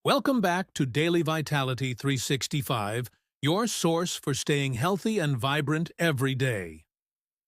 Welcome back to Daily Vitality 365, your source for staying healthy and vibrant every day.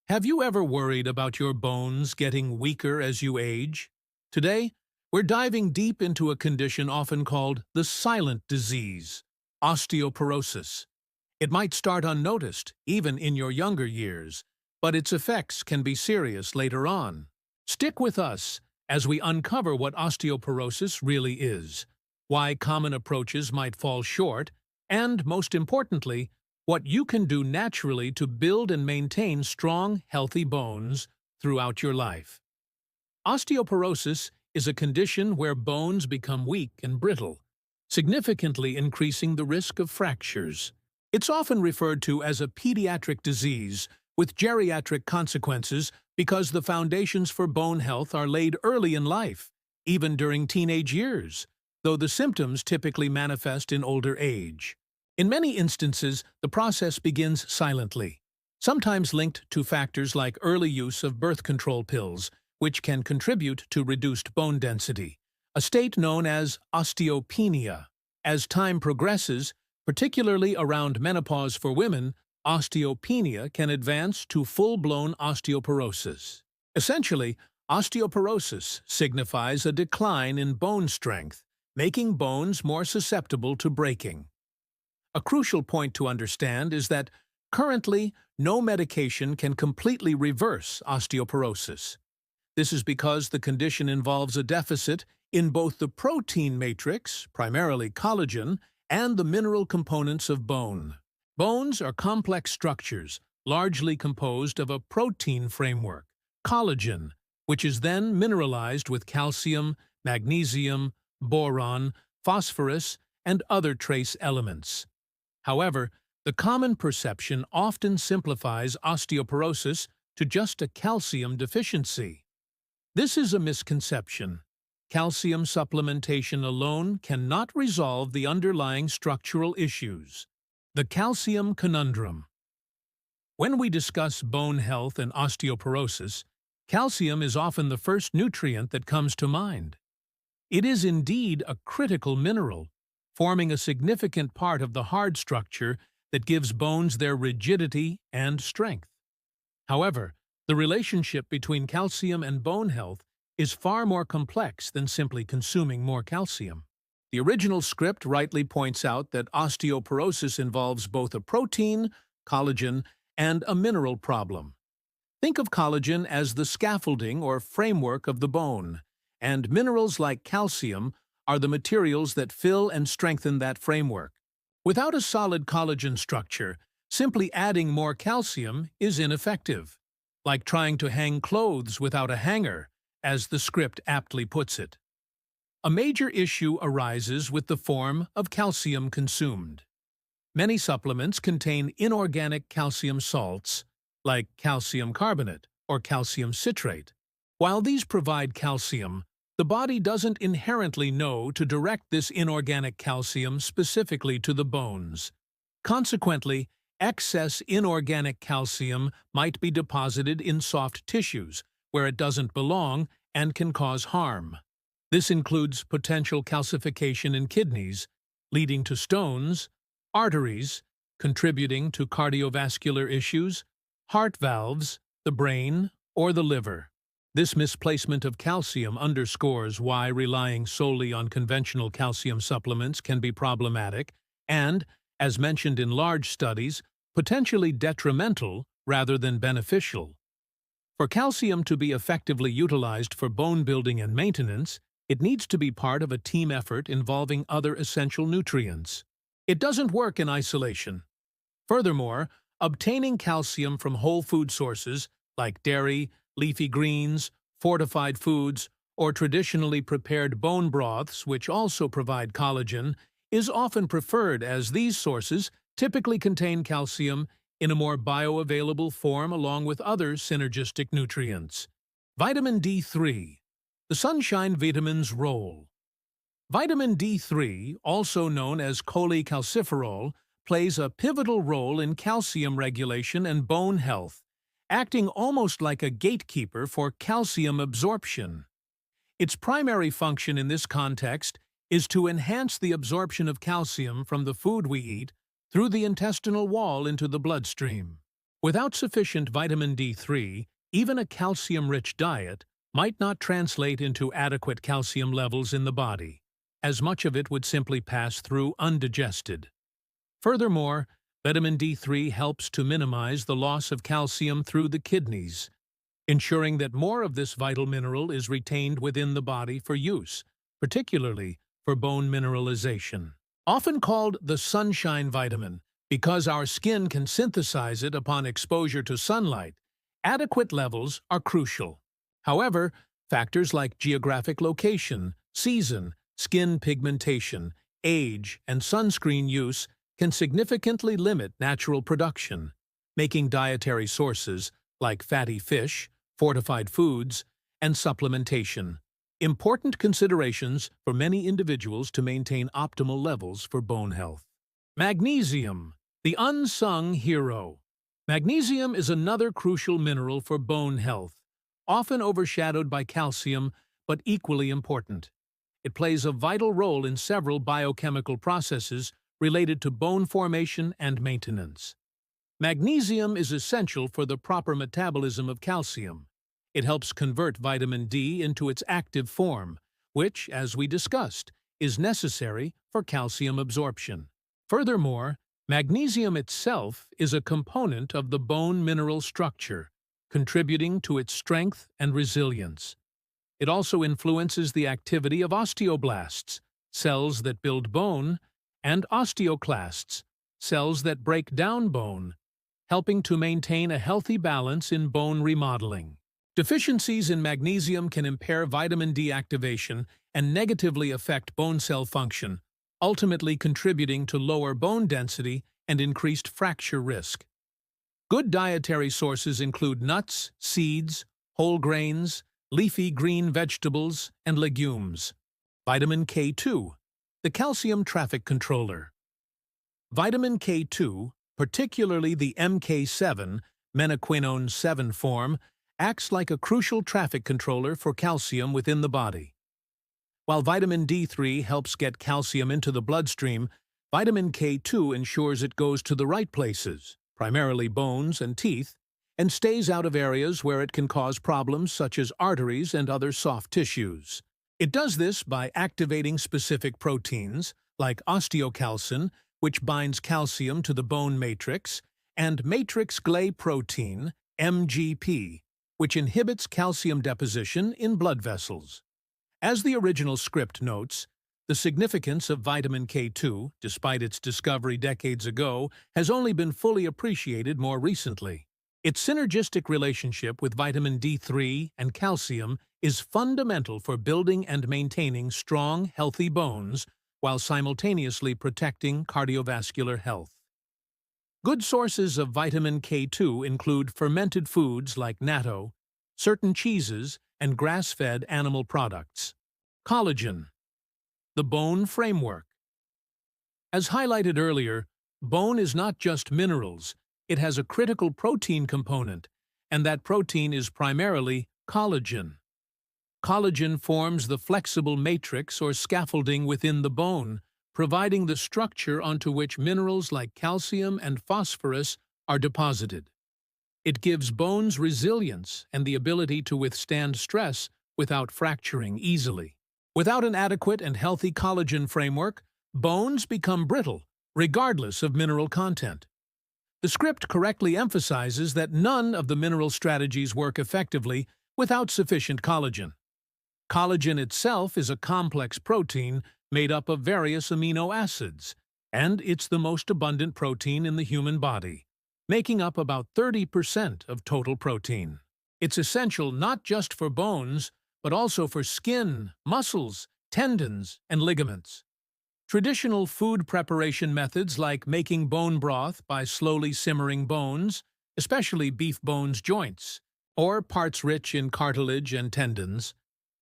Have you ever worried about your bones getting weaker as you age? Today, we're diving deep into a condition often called the silent disease, osteoporosis. It might start unnoticed, even in your younger years, but its effects can be serious later on. Stick with us as we uncover what osteoporosis really is, why common approaches might fall short, and, most importantly, what you can do naturally to build and maintain strong, healthy bones throughout your life. Osteoporosis is a condition where bones become weak and brittle, significantly increasing the risk of fractures. It's often referred to as a pediatric disease with geriatric consequences because the foundations for bone health are laid early in life, even during teenage years, though the symptoms typically manifest in older age. In many instances, the process begins silently, sometimes linked to factors like early use of birth control pills, which can contribute to reduced bone density, a state known as osteopenia. As time progresses, particularly around menopause for women, osteopenia can advance to full-blown osteoporosis. Essentially, osteoporosis signifies a decline in bone strength, making bones more susceptible to breaking. A crucial point to understand is that currently no medication can completely reverse osteoporosis. This is because the condition involves a deficit in both the protein matrix, primarily collagen, and the mineral components of bone. Bones are complex structures, largely composed of a protein framework, collagen, which is then mineralized with calcium, magnesium, boron, phosphorus, and other trace elements. However, the common perception often simplifies osteoporosis to just a calcium deficiency. This is a misconception. Calcium supplementation alone cannot resolve the underlying structural issues. The calcium conundrum. When we discuss bone health and osteoporosis, calcium is often the first nutrient that comes to mind. It is indeed a critical mineral, forming a significant part of the hard structure that gives bones their rigidity and strength. However, the relationship between calcium and bone health is far more complex than simply consuming more calcium. The original script rightly points out that osteoporosis involves both a protein, collagen, and a mineral problem. Think of collagen as the scaffolding or framework of the bone, and minerals like calcium are the materials that fill and strengthen that framework. Without a solid collagen structure, simply adding more calcium is ineffective, like trying to hang clothes without a hanger, as the script aptly puts it. A major issue arises with the form of calcium consumed. Many supplements contain inorganic calcium salts, like calcium carbonate or calcium citrate. While these provide calcium, the body doesn't inherently know to direct this inorganic calcium specifically to the bones. Consequently, excess inorganic calcium might be deposited in soft tissues, where it doesn't belong and can cause harm. This includes potential calcification in kidneys, leading to stones, arteries, contributing to cardiovascular issues, heart valves, the brain, or the liver. This misplacement of calcium underscores why relying solely on conventional calcium supplements can be problematic and, as mentioned in large studies, potentially detrimental rather than beneficial. For calcium to be effectively utilized for bone building and maintenance, it needs to be part of a team effort involving other essential nutrients. It doesn't work in isolation. Furthermore, obtaining calcium from whole food sources like dairy, leafy greens, fortified foods, or traditionally prepared bone broths, which also provide collagen, is often preferred as these sources typically contain calcium in a more bioavailable form along with other synergistic nutrients. Vitamin D3. The sunshine vitamin's role. Vitamin D3, also known as cholecalciferol, plays a pivotal role in calcium regulation and bone health, acting almost like a gatekeeper for calcium absorption. Its primary function in this context is to enhance the absorption of calcium from the food we eat through the intestinal wall into the bloodstream. Without sufficient vitamin D3, even a calcium-rich diet might not translate into adequate calcium levels in the body, as much of it would simply pass through undigested. Furthermore, vitamin D3 helps to minimize the loss of calcium through the kidneys, ensuring that more of this vital mineral is retained within the body for use, particularly for bone mineralization. Often called the sunshine vitamin because our skin can synthesize it upon exposure to sunlight, adequate levels are crucial. However, factors like geographic location, season, skin pigmentation, age, and sunscreen use can significantly limit natural production, making dietary sources like fatty fish, fortified foods, and supplementation important considerations for many individuals to maintain optimal levels for bone health. Magnesium, the unsung hero. Magnesium is another crucial mineral for bone health, often overshadowed by calcium, but equally important. It plays a vital role in several biochemical processes related to bone formation and maintenance. Magnesium is essential for the proper metabolism of calcium. It helps convert vitamin D into its active form, which, as we discussed, is necessary for calcium absorption. Furthermore, magnesium itself is a component of the bone mineral structure, contributing to its strength and resilience. It also influences the activity of osteoblasts, cells that build bone, and osteoclasts, cells that break down bone, helping to maintain a healthy balance in bone remodeling. Deficiencies in magnesium can impair vitamin D activation and negatively affect bone cell function, ultimately contributing to lower bone density and increased fracture risk. Good dietary sources include nuts, seeds, whole grains, leafy green vegetables, and legumes. Vitamin K2, the calcium traffic controller. Vitamin K2, particularly the MK7, menaquinone 7 form, acts like a crucial traffic controller for calcium within the body. While vitamin D3 helps get calcium into the bloodstream, vitamin K2 ensures it goes to the right places, primarily bones and teeth, and stays out of areas where it can cause problems such as arteries and other soft tissues. It does this by activating specific proteins, like osteocalcin, which binds calcium to the bone matrix, and matrix glay protein, MGP, which inhibits calcium deposition in blood vessels. As the original script notes, the significance of vitamin K2, despite its discovery decades ago, has only been fully appreciated more recently. Its synergistic relationship with vitamin D3 and calcium is fundamental for building and maintaining strong, healthy bones while simultaneously protecting cardiovascular health. Good sources of vitamin K2 include fermented foods like natto, certain cheeses, and grass-fed animal products. Collagen, the bone framework. As highlighted earlier, bone is not just minerals, it has a critical protein component, and that protein is primarily collagen. Collagen forms the flexible matrix or scaffolding within the bone, providing the structure onto which minerals like calcium and phosphorus are deposited. It gives bones resilience and the ability to withstand stress without fracturing easily. Without an adequate and healthy collagen framework, bones become brittle, regardless of mineral content. The script correctly emphasizes that none of the mineral strategies work effectively without sufficient collagen. Collagen itself is a complex protein made up of various amino acids, and it's the most abundant protein in the human body, making up about 30% of total protein. It's essential not just for bones, but also for skin, muscles, tendons, and ligaments. Traditional food preparation methods like making bone broth by slowly simmering bones, especially beef bones joints, or parts rich in cartilage and tendons,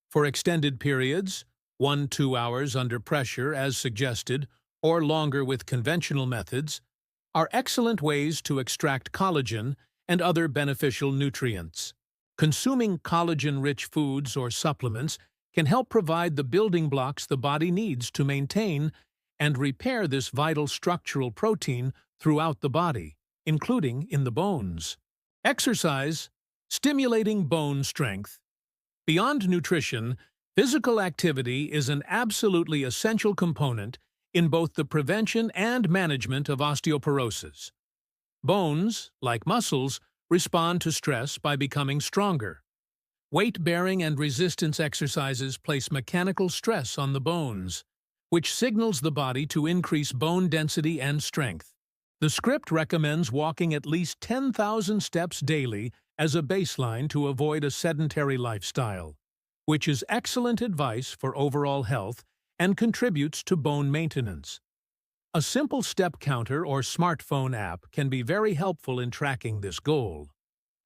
for extended periods, 1–2 hours under pressure as suggested, or longer with conventional methods, are excellent ways to extract collagen and other beneficial nutrients. Consuming collagen-rich foods or supplements can help provide the building blocks the body needs to maintain and repair this vital structural protein throughout the body, including in the bones. Exercise, stimulating bone strength. Beyond nutrition, physical activity is an absolutely essential component in both the prevention and management of osteoporosis. Bones, like muscles, respond to stress by becoming stronger. Weight-bearing and resistance exercises place mechanical stress on the bones, which signals the body to increase bone density and strength. The script recommends walking at least 10,000 steps daily as a baseline to avoid a sedentary lifestyle, which is excellent advice for overall health and contributes to bone maintenance. A simple step counter or smartphone app can be very helpful in tracking this goal.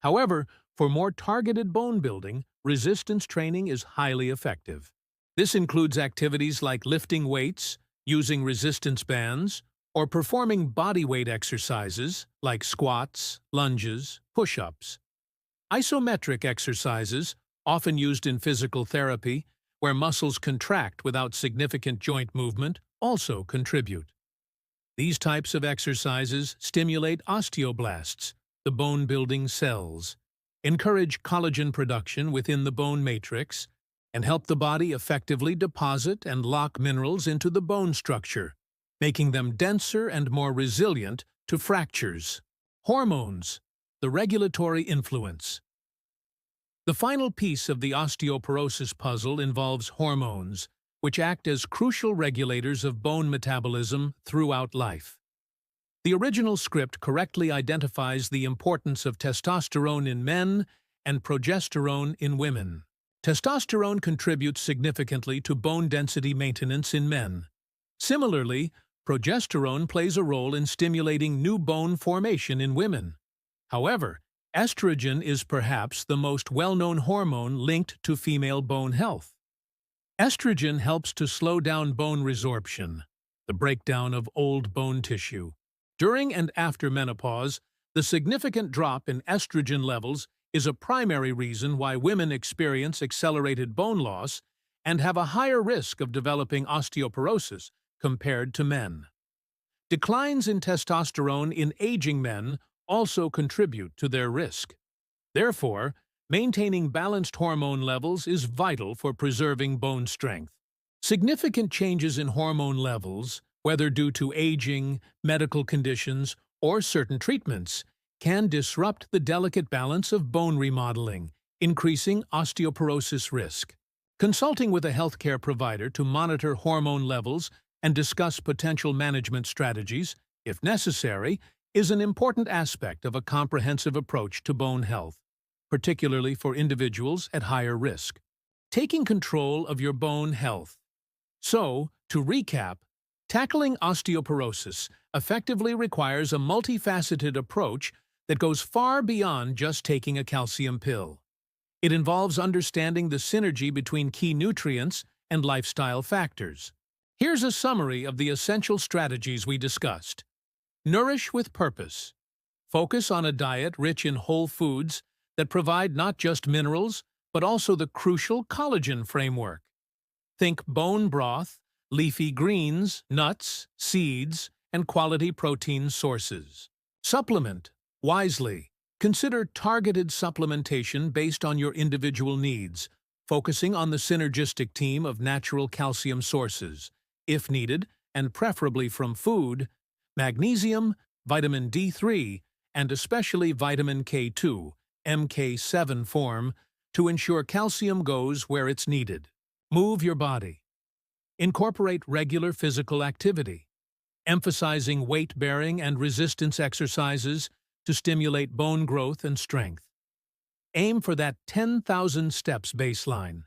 However, for more targeted bone building, resistance training is highly effective. This includes activities like lifting weights, using resistance bands, or performing bodyweight exercises like squats, lunges, push-ups. Isometric exercises, often used in physical therapy, where muscles contract without significant joint movement, also contribute. These types of exercises stimulate osteoblasts, the bone-building cells, encourage collagen production within the bone matrix, and help the body effectively deposit and lock minerals into the bone structure, making them denser and more resilient to fractures. Hormones, the regulatory influence. The final piece of the osteoporosis puzzle involves hormones, which act as crucial regulators of bone metabolism throughout life. The original script correctly identifies the importance of testosterone in men and progesterone in women. Testosterone contributes significantly to bone density maintenance in men. Similarly, progesterone plays a role in stimulating new bone formation in women. However, estrogen is perhaps the most well-known hormone linked to female bone health. Estrogen helps to slow down bone resorption, the breakdown of old bone tissue. During and after menopause, the significant drop in estrogen levels is a primary reason why women experience accelerated bone loss and have a higher risk of developing osteoporosis compared to men. Declines in testosterone in aging men also contribute to their risk. Therefore, maintaining balanced hormone levels is vital for preserving bone strength. Significant changes in hormone levels, whether due to aging, medical conditions, or certain treatments, can disrupt the delicate balance of bone remodeling, increasing osteoporosis risk. Consulting with a healthcare provider to monitor hormone levels and discuss potential management strategies, if necessary, is an important aspect of a comprehensive approach to bone health, particularly for individuals at higher risk. Taking control of your bone health. So, to recap, tackling osteoporosis effectively requires a multifaceted approach that goes far beyond just taking a calcium pill. It involves understanding the synergy between key nutrients and lifestyle factors. Here's a summary of the essential strategies we discussed. Nourish with purpose. Focus on a diet rich in whole foods that provide not just minerals, but also the crucial collagen framework. Think bone broth, leafy greens, nuts, seeds, and quality protein sources. Supplement wisely. Consider targeted supplementation based on your individual needs, focusing on the synergistic team of natural calcium sources, if needed, and preferably from food, magnesium, vitamin D3, and especially vitamin K2, MK7 form, to ensure calcium goes where it's needed. Move your body. Incorporate regular physical activity, emphasizing weight-bearing and resistance exercises to stimulate bone growth and strength. Aim for that 10,000 steps baseline,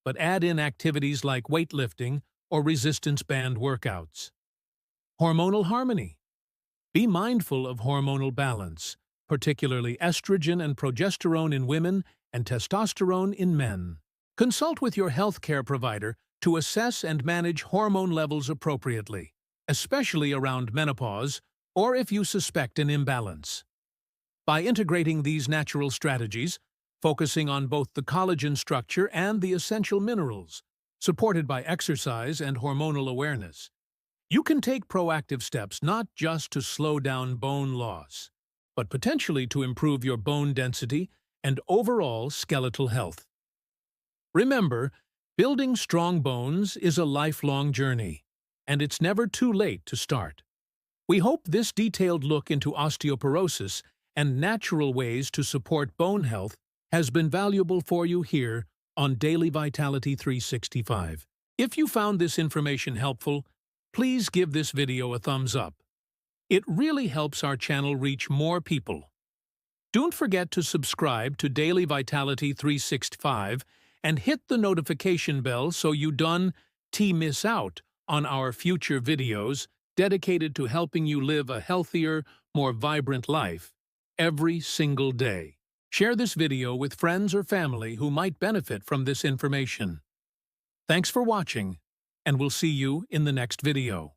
but add in activities like weightlifting or resistance band workouts. Hormonal harmony. Be mindful of hormonal balance, particularly estrogen and progesterone in women and testosterone in men. Consult with your healthcare provider to assess and manage hormone levels appropriately, especially around menopause or if you suspect an imbalance. By integrating these natural strategies, focusing on both the collagen structure and the essential minerals, supported by exercise and hormonal awareness. You can take proactive steps not just to slow down bone loss, but potentially to improve your bone density and overall skeletal health. Remember, building strong bones is a lifelong journey, and it's never too late to start. We hope this detailed look into osteoporosis and natural ways to support bone health has been valuable for you here on Daily Vitality 365. If you found this information helpful, please give this video a thumbs up. It really helps our channel reach more people. Don't forget to subscribe to Daily Vitality 365 and hit the notification bell so you don't miss out on our future videos dedicated to helping you live a healthier, more vibrant life every single day. Share this video with friends or family who might benefit from this information. Thanks for watching, and we'll see you in the next video.